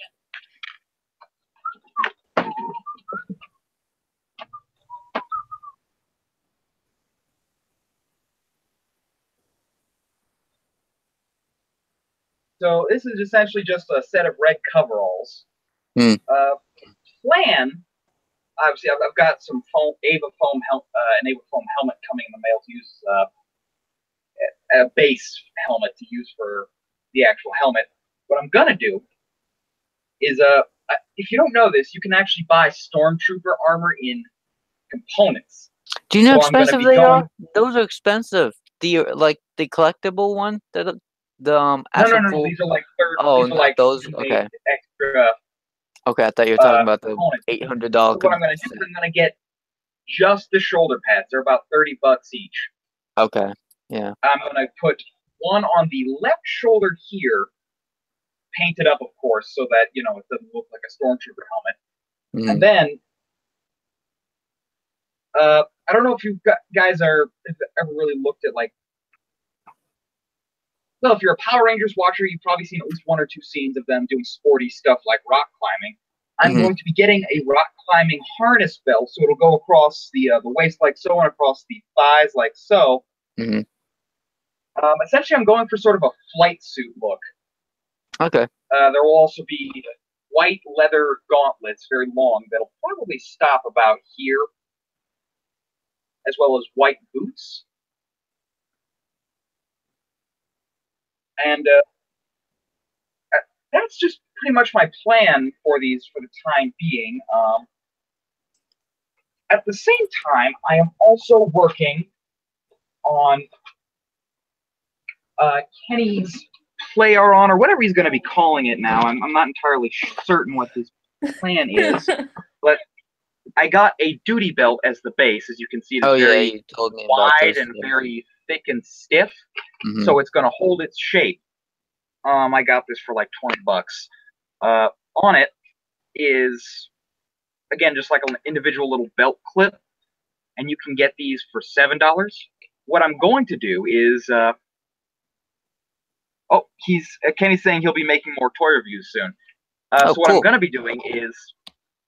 So this is essentially just a set of red coveralls. Mm. Plan, obviously, I've got some an Ava foam helmet coming in the mail to use a base helmet to use for the actual helmet. What I'm gonna do is if you don't know this, you can actually buy Stormtrooper armor in components. Do you know how expensive they are? Those are expensive. The collectible one, the No, these are like those. Okay. Extra. Okay, I thought you were talking about the $800. So what I'm gonna do is I'm gonna get just the shoulder pads. They're about $30 each. Okay. Yeah. I'm gonna put one on the left shoulder here, painted up, of course, so that it doesn't look like a Stormtrooper helmet. Mm-hmm. And then, I don't know if you guys have ever really looked at well, if you're a Power Rangers watcher, you've probably seen at least one or two scenes of them doing sporty stuff like rock climbing. I'm going to be getting a rock climbing harness belt, so it'll go across the waist like so, and across the thighs like so. Mm-hmm. Essentially, I'm going for sort of a flight suit look. Okay. There will also be white leather gauntlets, very long, that'll probably stop about here, as well as white boots. And that's just pretty much my plan for these for the time being. At the same time, I am also working on Kenny's Play Our On, or whatever he's going to be calling it now. I'm not entirely certain what his plan is, but I got a duty belt as the base. As you can see, it's very wide and very thick and stiff, so it's going to hold its shape. I got this for like $20. On it is, again, just like an individual little belt clip, and you can get these for $7. What I'm going to do is, Kenny's saying he'll be making more toy reviews soon. So what I'm going to be doing is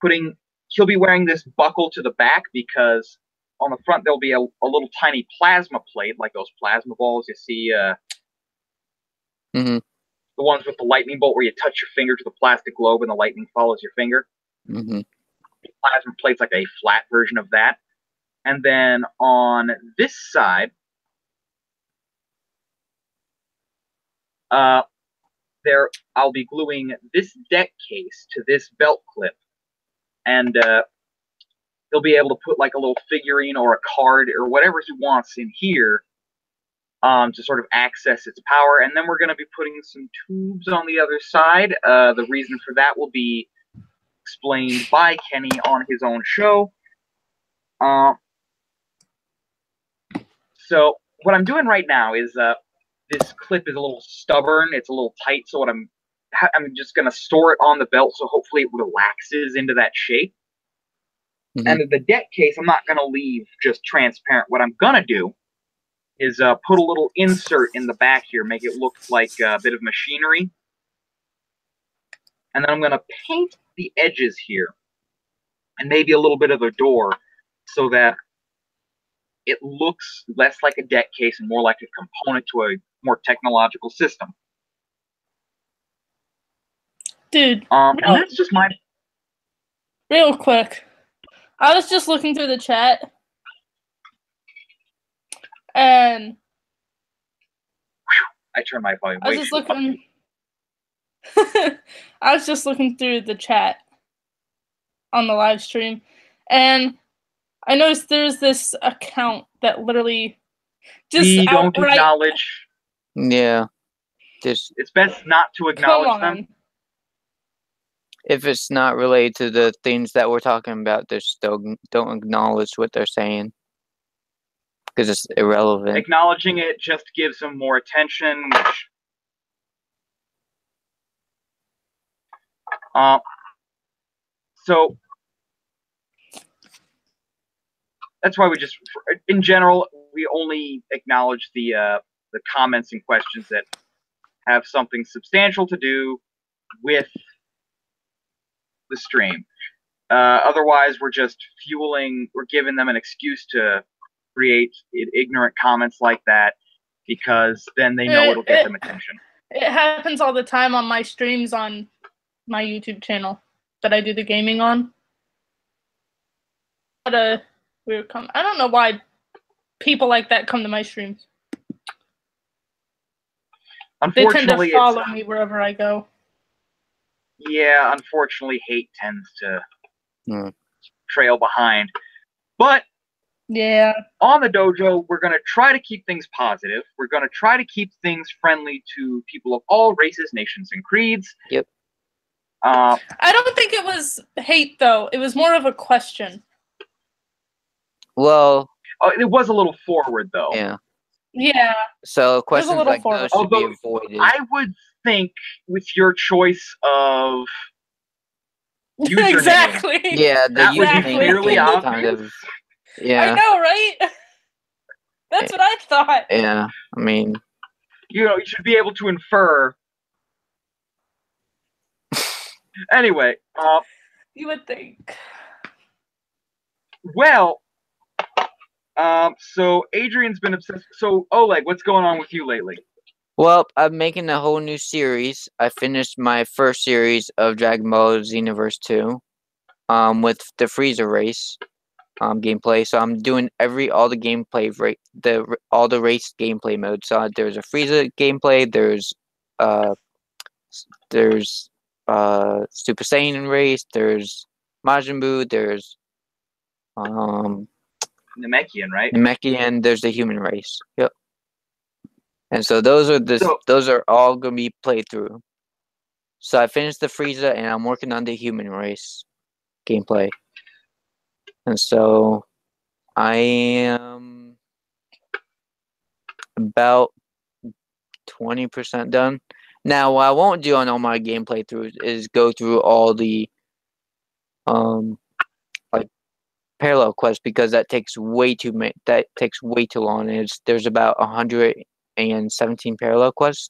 putting he'll be wearing this buckle to the back because on the front there'll be a little tiny plasma plate, like those plasma balls you see, Mm-hmm. the ones with the lightning bolt where you touch your finger to the plastic globe and the lightning follows your finger. Mm-hmm. The plasma plate's like a flat version of that. And then on this side, I'll be gluing this deck case to this belt clip, and he'll be able to put like a little figurine or a card or whatever he wants in here to sort of access its power. And then we're going to be putting some tubes on the other side. The reason for that will be explained by Kenny on his own show. So what I'm doing right now is this clip is a little stubborn. It's a little tight. So what I'm just going to store it on the belt so hopefully it relaxes into that shape. Mm-hmm. And the deck case, I'm not going to leave just transparent. What I'm going to do is put a little insert in the back here, make it look like a bit of machinery. And then I'm going to paint the edges here and maybe a little bit of a door so that it looks less like a deck case and more like a component to a more technological system. Dude, and that's just my... Real quick. I was just looking through the chat, and I turned my volume. I was just looking through the chat on the live stream, and I noticed there's this account that literally just we don't acknowledge. Yeah, it's best not to acknowledge them. If it's not related to the things that we're talking about, just don't acknowledge what they're saying because it's irrelevant. Acknowledging it just gives them more attention. So that's why we just, in general, we only acknowledge the comments and questions that have something substantial to do with the stream. Otherwise, we're just we're giving them an excuse to create ignorant comments like that because then they know it'll get them attention. It happens all the time on my streams on my YouTube channel that I do the gaming on. What a weird comment. I don't know why people like that come to my streams. They tend to follow me wherever I go. Yeah, unfortunately, hate tends to trail behind. But yeah, on the dojo, we're going to try to keep things positive. We're going to try to keep things friendly to people of all races, nations, and creeds. Yep. I don't think it was hate, though. It was more of a question. Well... it was a little forward, though. Yeah. Yeah. So questions like those should be avoided. I would think with your choice of username, exactly. Yeah, the that username would be clearly obvious. Kind of, yeah. I know, right? That's what I thought. Yeah, I mean, you should be able to infer. Anyway, you would think. Well, so Adrian's been obsessed. So Oleg, what's going on with you lately? Well, I'm making a whole new series. I finished my first series of Dragon Ball Xenoverse 2, with the Frieza race, gameplay. So I'm doing all the gameplay, all the race gameplay modes. So there's a Frieza gameplay. There's Super Saiyan race. There's Majin Buu. There's Namekian, right? Namekian. There's the human race. Yep. And so those are all gonna be played through. So I finished the Frieza and I'm working on the human race gameplay. And so I am about 20% done. Now what I won't do on all my gameplay throughs is go through all the like parallel quests because that takes way too long. There's about 117 parallel quests.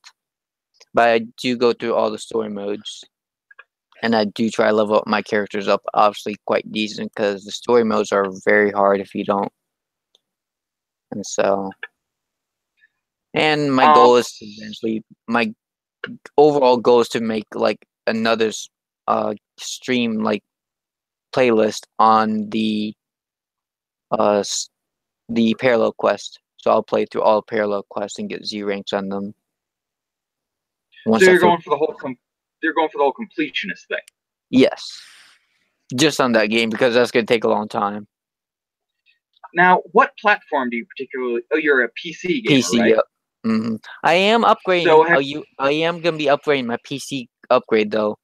But I do go through all the story modes. And I do try to level up my characters up, obviously quite decent, because the story modes are very hard if you don't. And so, and my goal is to eventually, my overall goal is to make like another stream like playlist on the parallel quest. So I'll play through all parallel quests and get Z ranks on them. So you're going for the whole completionist thing. Yes, just on that game because that's gonna take a long time. Now, what platform do you particularly? Oh, you're a PC gamer, PC, right? yep. I am upgrading. So I am gonna be upgrading my PC upgrade though,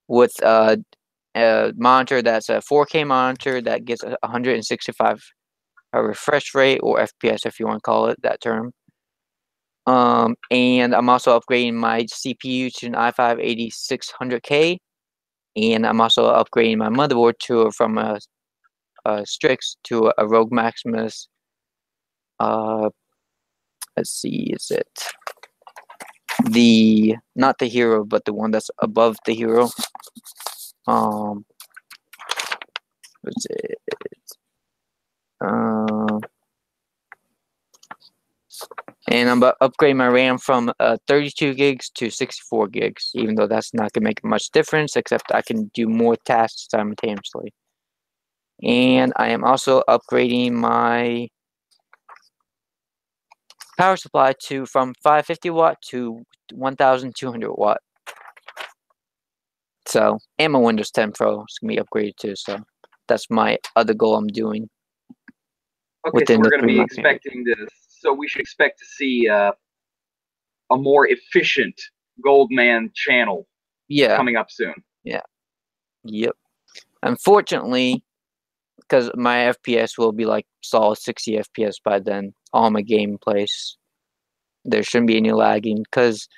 with a monitor that's a 4K monitor that gets 165 refresh rate or FPS if you want to call it that term. And I'm also upgrading my CPU to an i5-8600K, and I'm also upgrading my motherboard from a Strix to a Rogue Maximus. Let's see, is it not the Hero, but the one that's above the Hero? What's it? And I'm upgrading my RAM from 32 gigs to 64 gigs, even though that's not going to make much difference, except I can do more tasks simultaneously. And I am also upgrading my power supply from 550 watt to 1200 watt. So, and my Windows 10 Pro is going to be upgraded too, so that's my other goal I'm doing. Okay, so we're going to be expecting this. So we should expect to see a more efficient Goldman channel coming up soon. Yeah. Yep. Unfortunately, because my FPS will be like solid 60 FPS by then, all my gameplays, there shouldn't be any lagging. Because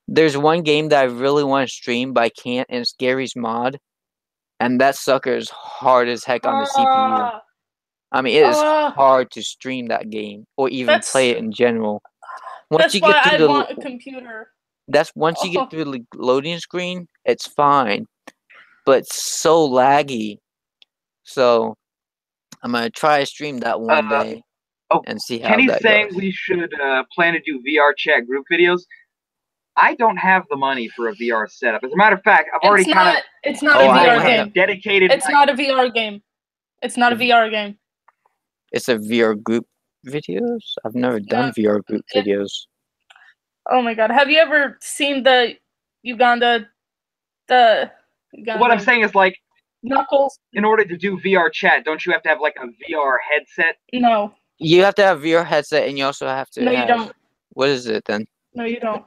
there's one game that I really want to stream, but I can't, and it's Gary's Mod. And that sucker is hard as heck on the CPU. I mean, it is hard to stream that game or even play it in general. That's why I want a computer. Once you get through the loading screen, it's fine, but it's so laggy. So I'm gonna try to stream that one day and see how Kenny's that saying goes. we should plan to do VR chat group videos. I don't have the money for a VR setup. As a matter of fact, I've already kind of. It's not a VR game. Dedicated. It's not a VR game. It's not a VR game. It's a VR group videos? I've never done VR group videos. Oh my god. Have you ever seen the Uganda? What I'm saying is, like, Knuckles. In order to do VR chat, don't you have to have like a VR headset? No. You have to have VR headset, and you also have to. No, you don't. What is it then? No, you don't.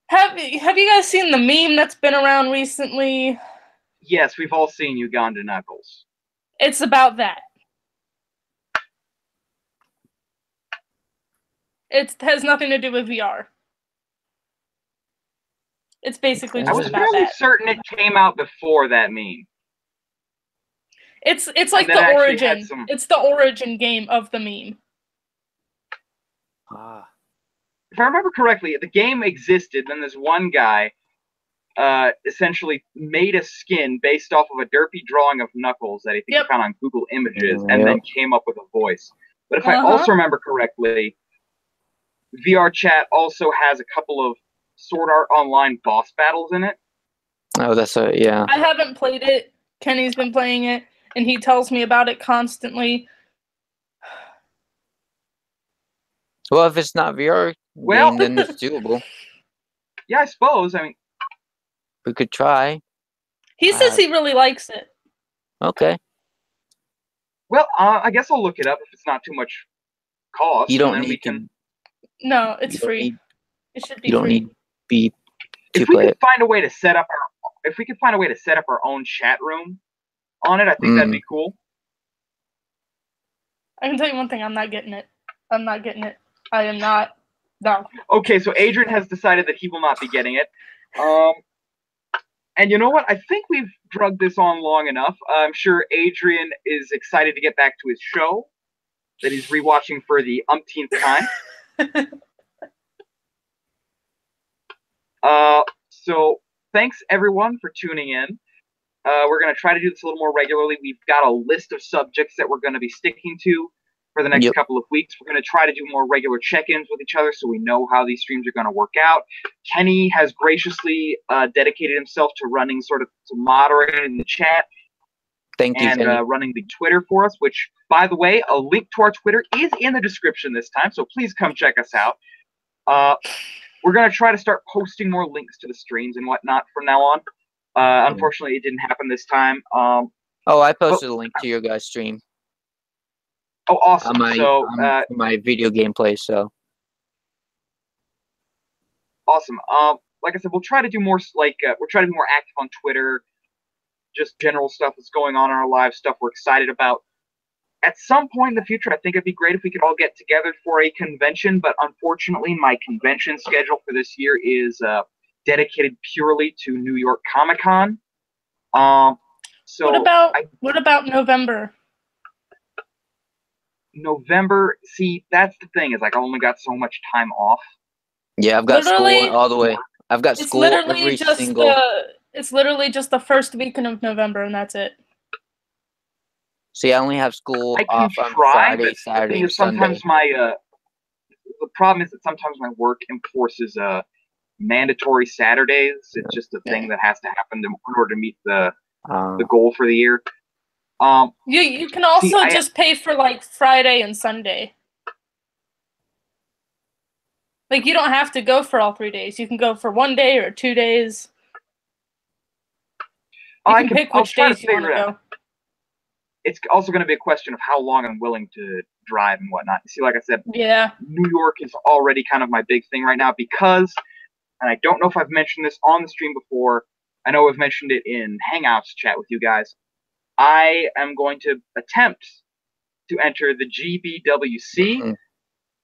Have you guys seen the meme that's been around recently? Yes, we've all seen Uganda Knuckles. It's about that. It has nothing to do with VR. It's basically just about that. I was fairly certain it came out before that meme. It's like the origin. It's the origin game of the meme. If I remember correctly, the game existed. Then this one guy essentially made a skin based off of a derpy drawing of Knuckles that I think he found on Google Images, and then came up with a voice. But if I also remember correctly, VR chat also has a couple of Sword Art Online boss battles in it. Oh, that's yeah. I haven't played it. Kenny's been playing it, and he tells me about it constantly. Well, if it's not VR game, then it's doable. Yeah, I suppose. I mean, we could try. He says he really likes it. Okay. Well, I guess I'll look it up if it's not too much cost. You don't need to. No, it's free. It should be free. You don't need to if we could find a way to set up our own chat room on it, I think that'd be cool. I can tell you one thing: I'm not getting it. I'm not getting it. I am not. No. Okay, so Adrian has decided that he will not be getting it. And you know what? I think we've drugged this on long enough. I'm sure Adrian is excited to get back to his show that he's rewatching for the umpteenth time. So thanks everyone for tuning in. We're going to try to do this a little more regularly. We've got a list of subjects that we're going to be sticking to for the next couple of weeks. We're going to try to do more regular check-ins with each other so we know how these streams are going to work out. Kenny has graciously dedicated himself to running sort of to moderating the chat. Thank you, and running the Twitter for us, which, by the way, a link to our Twitter is in the description this time, so please come check us out. We're going to try to start posting more links to the streams and whatnot from now on. Unfortunately, it didn't happen this time. I posted a link to your guys' stream. Oh, awesome! For my video gameplay, so awesome. Like I said, we'll try to do more. We'll try to be more active on Twitter. Just general stuff that's going on in our lives, stuff we're excited about. At some point in the future, I think it'd be great if we could all get together for a convention, but unfortunately, my convention schedule for this year is dedicated purely to New York Comic Con. So what about November? November, see, that's the thing, is like I only got so much time off. Yeah, I've got school all the way. I've got school every single. It's literally just the first weekend of November, and that's it. See, I only have school off on Friday, Saturday, and sometimes Sunday. The problem is that sometimes my work enforces mandatory Saturdays. It's just a thing that has to happen in order to meet the goal for the year. You can also just pay for like Friday and Sunday. Like, you don't have to go for all 3 days. You can go for 1 day or 2 days. You can pick which days you want to go. It's also going to be a question of how long I'm willing to drive and whatnot. See, like I said, New York is already kind of my big thing right now because, and I don't know if I've mentioned this on the stream before, I know I've mentioned it in Hangouts chat with you guys, I am going to attempt to enter the GBWC.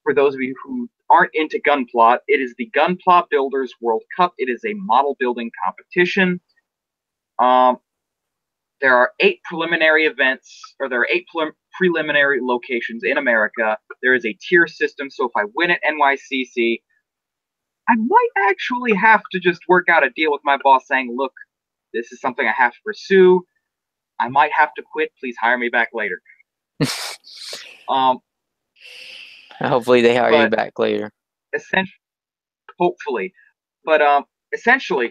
For those of you who aren't into Gunpla, it is the Gunpla Builders World Cup. It is a model building competition. There are 8 preliminary events, or there are 8 preliminary locations in America. There is a tier system, so if I win at NYCC, I might actually have to just work out a deal with my boss saying, look, this is something I have to pursue. I might have to quit. Please hire me back later. Hopefully they hire you back later. Hopefully. But essentially,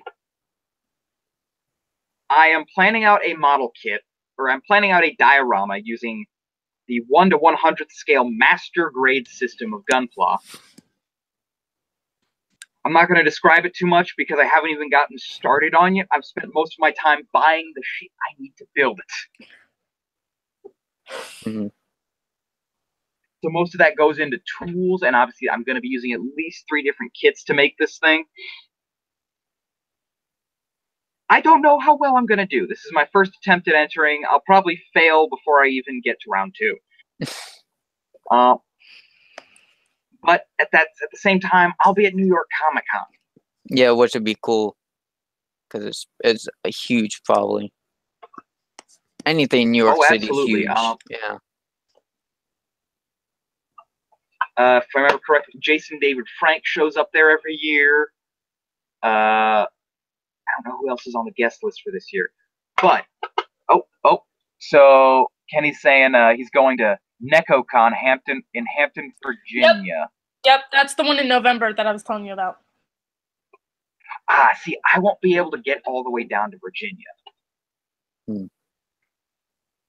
I am planning out a model kit, or I'm planning out a diorama using the 1 to 100th scale master grade system of Gunpla. I'm not going to describe it too much because I haven't even gotten started on it. I've spent most of my time buying the shit I need to build it. So most of that goes into tools, and obviously I'm going to be using at least 3 different kits to make this thing. I don't know how well I'm going to do. This is my first attempt at entering. I'll probably fail before I even get to round 2. But at the same time, I'll be at New York Comic Con. Yeah, which would be cool, because it's a huge, probably. Anything in New York City is huge. Yeah. If I remember correctly, Jason David Frank shows up there every year. I don't know who else is on the guest list for this year. But, so Kenny's saying he's going to NecoCon in Hampton, Virginia. Yep, that's the one in November that I was telling you about. See, I won't be able to get all the way down to Virginia.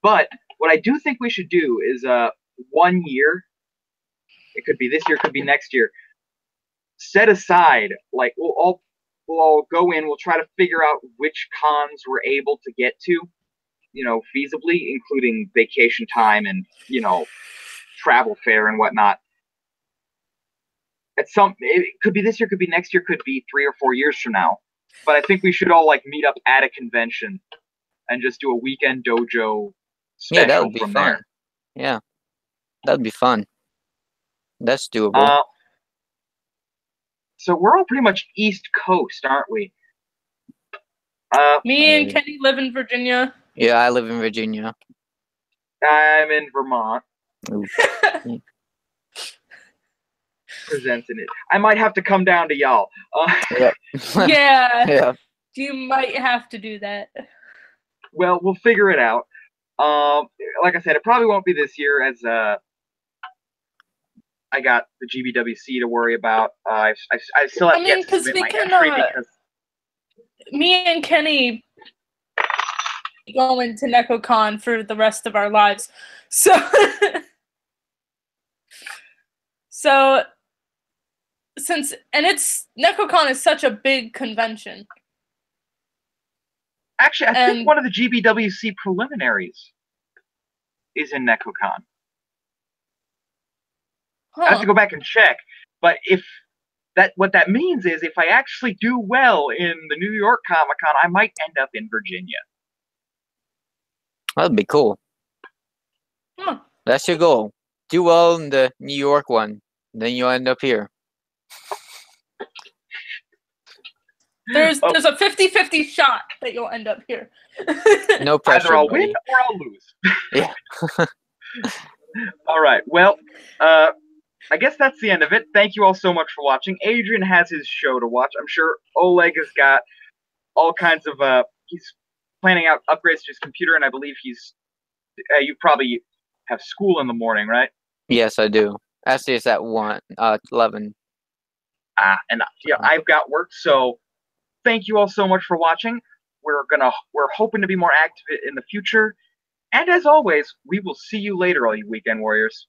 But what I do think we should do is 1 year, it could be this year, it could be next year, set aside, like, we'll all go in, we'll try to figure out which cons we're able to get to, feasibly, including vacation time and, travel fare and whatnot. It could be this year, could be next year, could be 3 or 4 years from now. But I think we should all meet up at a convention and just do a weekend dojo special that would be from fun. there. Yeah, that'd be fun. That's doable. So we're all pretty much East Coast, aren't we? Me and Kenny live in Virginia. Yeah, I live in Virginia. I'm in Vermont. Presenting it. I might have to come down to y'all. Yeah. You might have to do that. Well, we'll figure it out. Like I said, it probably won't be this year, as I got the GBWC to worry about. I still have yet to because submit we my can, entry because me and Kenny go into NecoCon for the rest of our lives. So, so NecoCon is such a big convention. actually, I think one of the GBWC preliminaries is in NecoCon. I have to go back and check, but what that means is if I actually do well in the New York Comic-Con, I might end up in Virginia. That'd be cool. That's your goal. Do well in the New York one, then you'll end up here. There's a 50-50 shot that you'll end up here. No pressure. Either I'll buddy. win or I'll lose. Yeah. All right. Well, I guess that's the end of it. Thank you all so much for watching. Adrian has his show to watch. I'm sure Oleg has got all kinds of he's planning out upgrades to his computer, and I believe he's you probably have school in the morning, right? Yes, I do. Actually, it's at 11. And yeah, I've got work, so thank you all so much for watching. We're hoping to be more active in the future, and as always, we will see you later, all you weekend warriors.